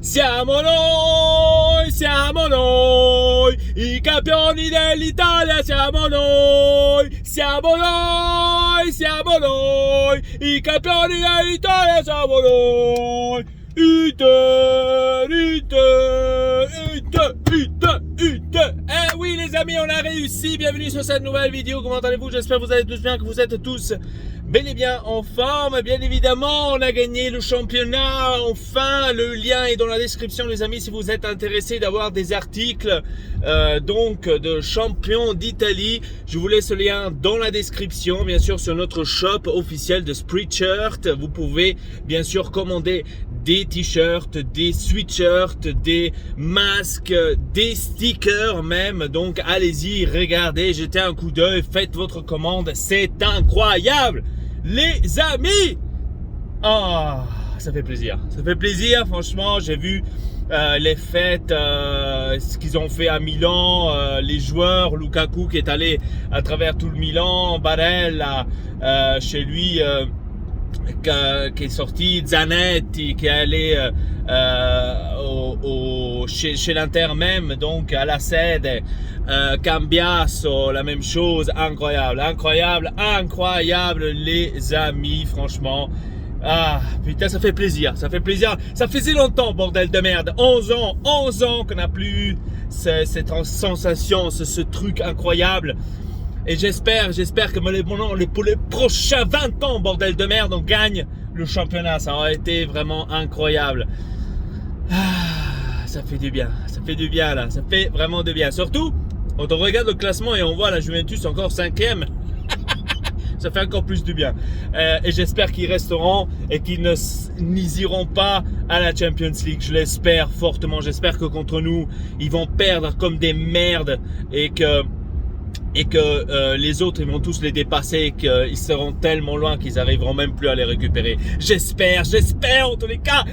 siamo noi, i campioni dell'Italia, siamo noi, i campioni dell'Italia, siamo noi, Inter. Eh oui les amis, on a réussi, bienvenue sur cette nouvelle vidéo, comment allez-vous? J'espère que vous allez tous bien, que vous êtes tous bel et bien en forme. Bien évidemment, on a gagné le championnat, enfin, le lien est dans la description les amis, si vous êtes intéressés d'avoir des articles donc de champion d'Italie. Je vous laisse le lien dans la description, bien sûr sur notre shop officiel de Spreadshirt. Vous pouvez bien sûr commander des t-shirts, des sweatshirts, des masques, des stickers même. Donc allez-y, regardez, jetez un coup d'œil, faites votre commande, c'est incroyable les amis. Ah, ça fait plaisir, franchement. J'ai vu les fêtes, ce qu'ils ont fait à Milan, les joueurs, Lukaku qui est allé à travers tout le Milan, Barella chez lui, qui est sorti, Zanetti qui est allé chez l'Inter même, donc à la Sede, Cambiasso, la même chose. Incroyable les amis, franchement. Ah putain, ça fait plaisir, ça faisait longtemps, bordel de merde, 11 ans qu'on n'a plus eu cette sensation, ce truc incroyable. Et j'espère que pour les prochains 20 ans, bordel de merde, on gagne le championnat. Ça aurait été vraiment incroyable. Ah, ça fait du bien là, ça fait vraiment du bien. Surtout, quand on regarde le classement et on voit la Juventus encore 5e, ça fait encore plus du bien. Et j'espère qu'ils resteront et qu'ils n'iront pas à la Champions League. Je l'espère fortement. J'espère que contre nous, ils vont perdre comme des merdes et que les autres ils vont tous les dépasser et qu'ils seront tellement loin qu'ils arriveront même plus à les récupérer. J'espère en tous les cas.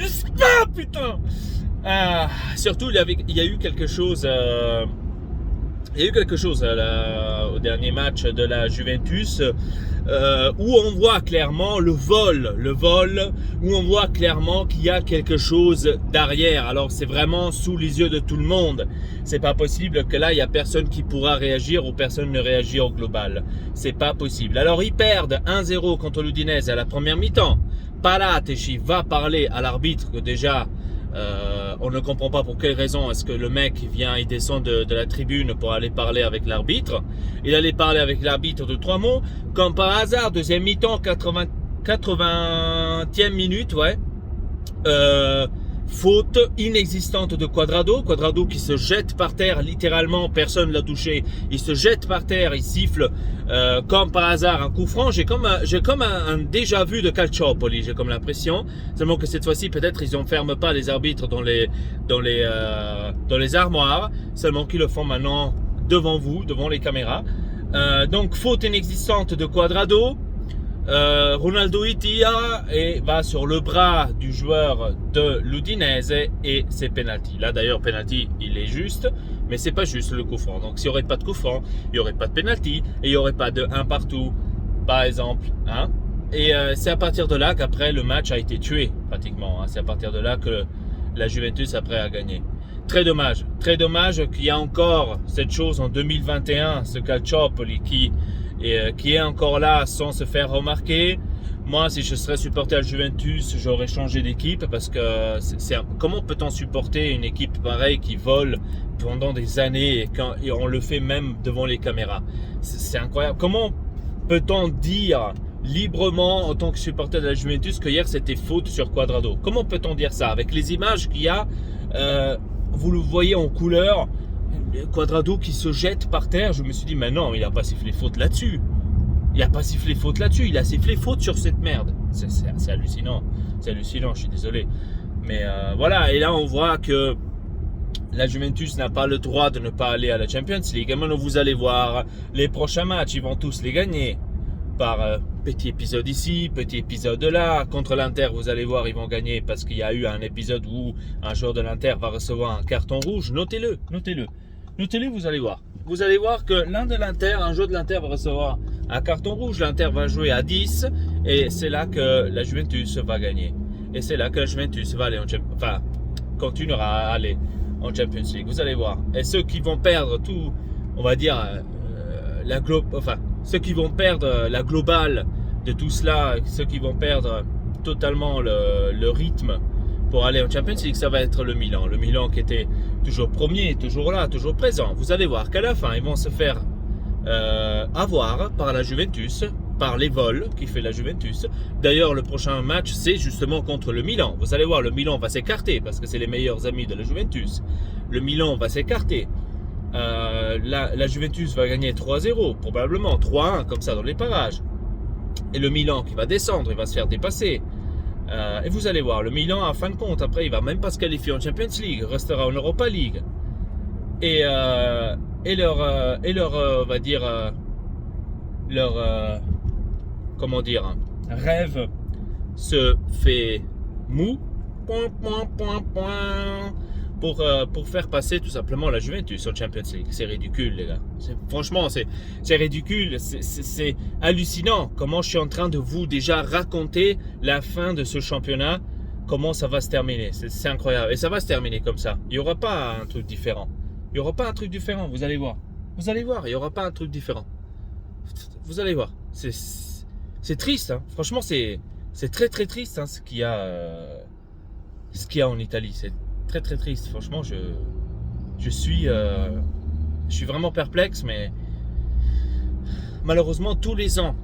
J'espère, putain. Surtout il y a eu quelque chose. Au dernier match de la Juventus où on voit clairement le vol, où on voit clairement qu'il y a quelque chose derrière. Alors c'est vraiment sous les yeux de tout le monde. C'est pas possible que là il y a personne qui pourra réagir ou personne ne réagit au global. C'est pas possible. Alors ils perdent 1-0 contre l'Udinese à la première mi-temps. Parateci va parler à l'arbitre que déjà on ne comprend pas pour quelle raison est-ce que le mec il descend de la tribune pour aller parler avec l'arbitre. Il allait parler avec l'arbitre de 3 mots. Comme par hasard, deuxième mi-temps, 80e minute, ouais. Faute inexistante de Cuadrado qui se jette par terre, littéralement, personne l'a touché, il se jette par terre, il siffle comme par hasard un coup franc. J'ai comme un déjà vu de Calciopoli, j'ai comme l'impression, seulement que cette fois-ci peut-être ils n'enferment pas les arbitres dans les armoires, seulement qu'ils le font maintenant devant vous, devant les caméras. Donc faute inexistante de Cuadrado. Ronaldo tire et va sur le bras du joueur de l'Udinese et c'est penalty. Là d'ailleurs penalty il est juste, mais c'est pas juste le coup franc. Donc s'il n'y aurait pas de coup franc, il n'y aurait pas de penalty et il n'y aurait pas de 1 partout par exemple, hein. Et c'est à partir de là qu'après le match a été tué pratiquement, hein. C'est à partir de là que la Juventus après a gagné. Très dommage qu'il y a encore cette chose en 2021, ce Calciopoli qui est encore là sans se faire remarquer. Moi, si je serais supporter à Juventus, j'aurais changé d'équipe parce que comment peut-on supporter une équipe pareille qui vole pendant des années et on le fait même devant les caméras? C'est incroyable. Comment peut-on dire librement en tant que supporter de la Juventus que hier c'était faute sur Cuadrado? Comment peut-on dire ça avec les images qu'il y a? Vous le voyez en couleur. Cuadrado qui se jette par terre, je me suis dit mais non, il n'a pas sifflé faute là-dessus. Il a sifflé faute sur cette merde. C'est hallucinant, je suis désolé. Mais voilà, et là on voit que la Juventus n'a pas le droit de ne pas aller à la Champions League. Et maintenant vous allez voir, les prochains matchs, ils vont tous les gagner. Par petit épisode ici, petit épisode là. Contre l'Inter, vous allez voir, ils vont gagner parce qu'il y a eu un épisode où un joueur de l'Inter va recevoir un carton rouge. Notez-le, vous allez voir. Vous allez voir que un joueur de l'Inter va recevoir un carton rouge. L'Inter va jouer à 10 et c'est là que la Juventus va gagner. Et c'est là que la Juventus va aller continuera à aller en Champions League. Vous allez voir. Et ceux qui vont perdre tout, on va dire, ceux qui vont perdre la globale de tout cela, ceux qui vont perdre totalement le rythme pour aller en Champions League, ça va être le Milan. Le Milan qui était toujours premier, toujours là, toujours présent. Vous allez voir qu'à la fin, ils vont se faire avoir par la Juventus, par les vols qui fait la Juventus. D'ailleurs, le prochain match, c'est justement contre le Milan. Vous allez voir, le Milan va s'écarter parce que c'est les meilleurs amis de la Juventus. Le Milan va s'écarter. La Juventus va gagner 3-0, probablement 3-1, comme ça, dans les parages. Et le Milan qui va descendre, il va se faire dépasser. Et vous allez voir, le Milan, en fin de compte, après, il va même pas se qualifier en Champions League, restera en Europa League. Et leur rêve se fait mou. Pour faire passer tout simplement la Juventus en Champions League. C'est ridicule, les gars. Franchement, c'est ridicule. C'est hallucinant comment je suis en train de vous déjà raconter la fin de ce championnat, comment ça va se terminer. C'est incroyable. Et ça va se terminer comme ça. Il n'y aura pas un truc différent. Il n'y aura pas un truc différent, vous allez voir. Vous allez voir, il n'y aura pas un truc différent. Vous allez voir. C'est triste, hein. Franchement, c'est très très triste, hein, ce qu'il y a en Italie. C'est très très triste. Franchement, je suis vraiment perplexe, mais malheureusement tous les ans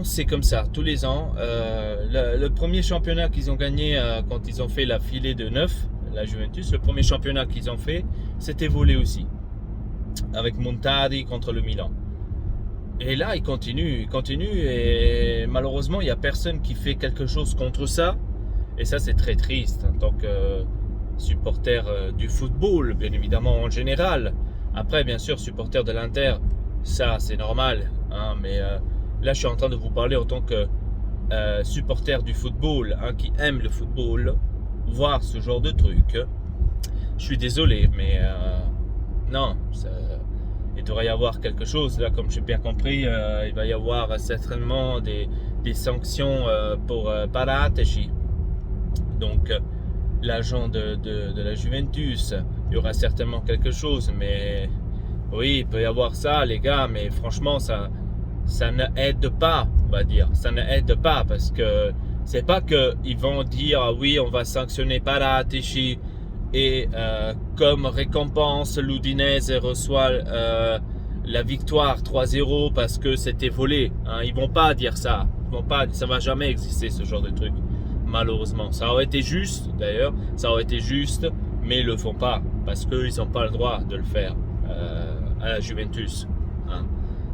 c'est comme ça. Tous les ans, le premier championnat qu'ils ont gagné quand ils ont fait la filée de 9, la Juventus, le premier championnat qu'ils ont fait, c'était volé aussi, avec Montari contre le Milan. Et là, il continue, et malheureusement, il n'y a personne qui fait quelque chose contre ça. Et ça, c'est très triste en tant que supporter du football, bien évidemment, en général. Après, bien sûr, supporter de l'Inter, ça, c'est normal. Hein, mais là, je suis en train de vous parler en tant que supporter du football, hein, qui aime le football, voir ce genre de truc. Je suis désolé, mais non, il devrait y avoir quelque chose. Là, comme j'ai bien compris, il va y avoir certainement des sanctions pour Paratici. Donc, l'agent de la Juventus, il y aura certainement quelque chose. Mais oui, il peut y avoir ça, les gars. Mais franchement, ça ne aide pas, on va dire. Ça ne aide pas parce que c'est pas qu'ils vont dire ah oui, on va sanctionner Paratici et comme récompense, l'Udinese reçoit la victoire 3-0 parce que c'était volé. Hein. Ils vont pas dire ça. Ça va jamais exister ce genre de truc. Malheureusement, ça aurait été juste d'ailleurs, mais ils le font pas parce qu'ils n'ont pas le droit de le faire à la Juventus. Hein.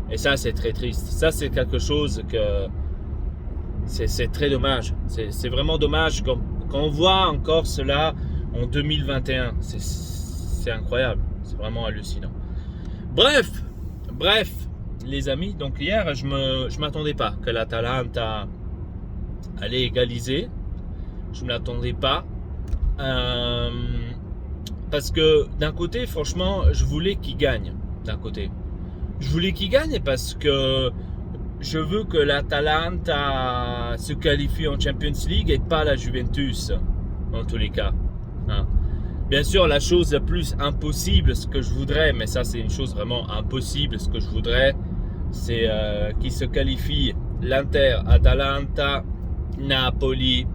Et ça, c'est très triste. Ça, c'est quelque chose que c'est très dommage. C'est vraiment dommage quand on voit encore cela en 2021. C'est incroyable. C'est vraiment hallucinant. Bref, les amis. Donc hier, je m'attendais pas que l'Atalanta allait égaliser. Je ne m'attendais pas. Parce que d'un côté, franchement, je voulais qu'il gagne. D'un côté. Je voulais qu'il gagne parce que je veux que l'Atalanta se qualifie en Champions League et pas la Juventus, dans tous les cas. Hein. Bien sûr, la chose la plus impossible, ce que je voudrais, mais ça c'est une chose vraiment impossible, ce que je voudrais, c'est qu'il se qualifie l'Inter, Atalanta, Napoli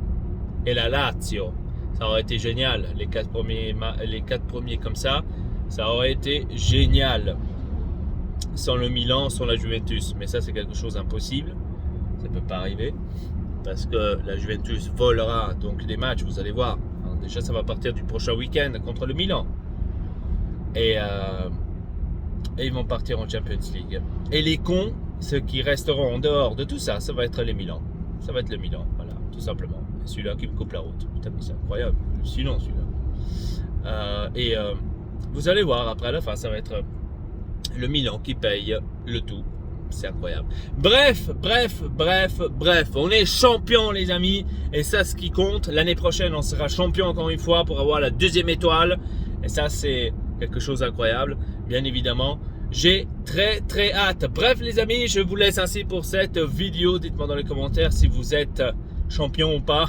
et la Lazio. Ça aurait été génial, les quatre premiers comme ça aurait été génial. Sans le Milan, sans la Juventus. Mais ça, c'est quelque chose d'impossible. Ça ne peut pas arriver. Parce que la Juventus volera donc des matchs, vous allez voir. Déjà, ça va partir du prochain week-end contre le Milan. Et ils vont partir en Champions League. Et les cons, ceux qui resteront en dehors de tout ça, ça va être les Milan. Ça va être le Milan, voilà, tout simplement. Et celui-là qui me coupe la route. Putain, mais c'est incroyable. Sinon, celui-là. Vous allez voir, après à la fin, ça va être le Milan qui paye le tout. C'est incroyable. Bref. On est champion, les amis. Et ça, ce qui compte. L'année prochaine, on sera champion encore une fois pour avoir la 2e étoile. Et ça, c'est quelque chose d'incroyable. Bien évidemment. J'ai très hâte. Bref, les amis, je vous laisse ainsi pour cette vidéo. Dites-moi dans les commentaires si vous êtes champion ou pas.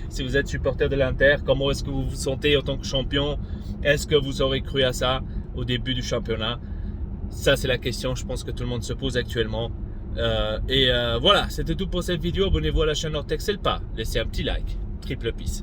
Si vous êtes supporter de l'Inter, comment est-ce que vous vous sentez en tant que champion? Est-ce que vous aurez cru à ça au début du championnat? Ça, c'est la question, je pense que tout le monde se pose actuellement. Voilà, c'était tout pour cette vidéo. Abonnez-vous à la chaîne Ortex, c'est le pas. Laissez un petit like. Triple peace.